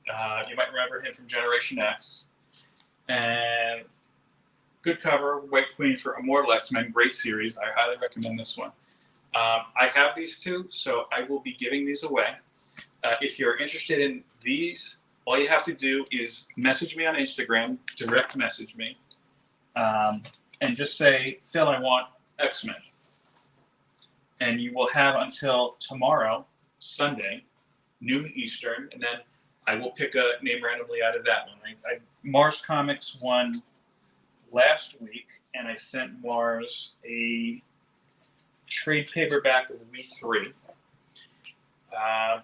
You might remember him from Generation X. And good cover, White Queen for Immortal X-Men. Great series. I highly recommend this one. I have these 2, so I will be giving these away. If you're interested in these, all you have to do is message me on Instagram, direct message me, and just say, Phil, I want X-Men. And you will have until tomorrow, Sunday, noon Eastern, and then I will pick a name randomly out of that one. Mars Comics won last week, and I sent Mars a trade paperback of We 3.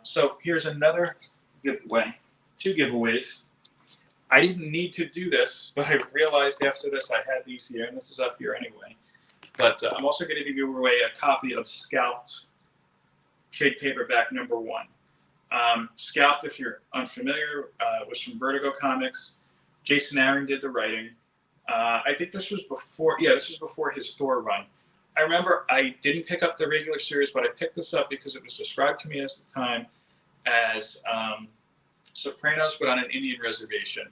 So here's another giveaway. 2 giveaways. I didn't need to do this, but I realized after this I had these here, and this is up here anyway. But I'm also going to give away a copy of Scalped trade paperback #1. Scalped, if you're unfamiliar, was from Vertigo Comics. Jason Aaron did the writing. I think this was before, this was before his Thor run. I remember I didn't pick up the regular series, but I picked this up because it was described to me at the time as Sopranos, but on an Indian reservation.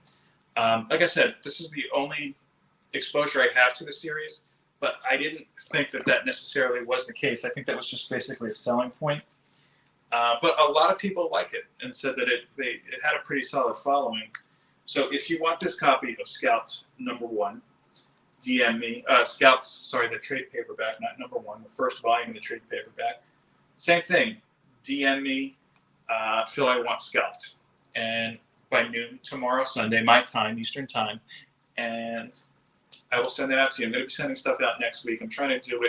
Like I said, this is the only exposure I have to the series, but I didn't think that necessarily was the case. I think that was just basically a selling point. But a lot of people like it and said that it had a pretty solid following. So if you want this copy of Scalped #1, DM me. Scalped, sorry, the trade paperback, not #1, the first volume of the trade paperback. Same thing. DM me, Phil, I want Scalped. And by noon tomorrow, Sunday, my time, Eastern time, and I will send that out to you. I'm going to be sending stuff out next week. I'm trying to do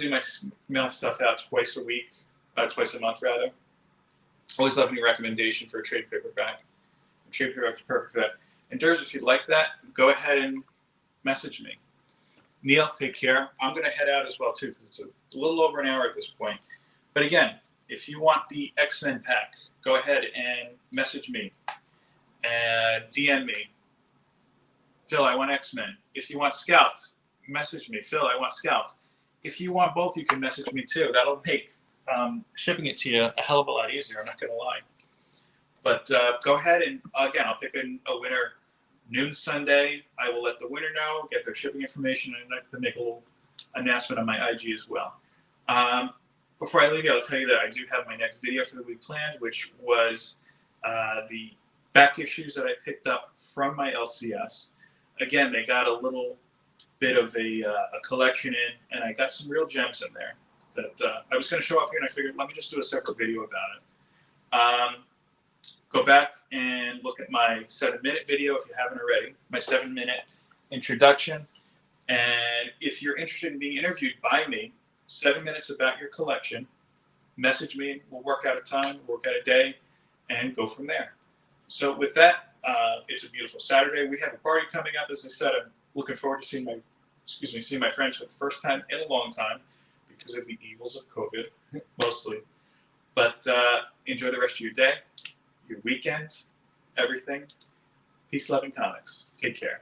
my mail stuff out twice a month rather. Always love any recommendation for a trade paperback. Trade paperback is perfect for that. And Durs, if you'd like that, go ahead and message me. Neil, take care. I'm going to head out as well too because it's a little over an hour at this point. But again, if you want the X-Men pack, go ahead and message me and DM me. Phil, I want X-Men. If you want Scouts, message me. Phil, I want Scouts. If you want both, you can message me too. That'll make shipping it to you a hell of a lot easier. I'm not going to lie. But go ahead and, again, I'll pick a winner noon Sunday. I will let the winner know, get their shipping information, and I'd like to make a little announcement on my IG as well. Before I leave you, I'll tell you that I do have my next video for the week planned, which was the back issues that I picked up from my LCS. Again, they got a little bit of a collection in, and I got some real gems in there that I was going to show off here, and I figured let me just do a separate video about it. Go back and look at my 7-minute video if you haven't already, my 7-minute introduction. And if you're interested in being interviewed by me, 7 minutes about your collection, message me. We'll work out a time, work out a day, and go from there. So with that, it's a beautiful Saturday. We have a party coming up. As I said, I'm looking forward to seeing my friends for the first time in a long time because of the evils of COVID, mostly. But enjoy the rest of your day, your weekend, everything. Peace, love, and comics. Take care.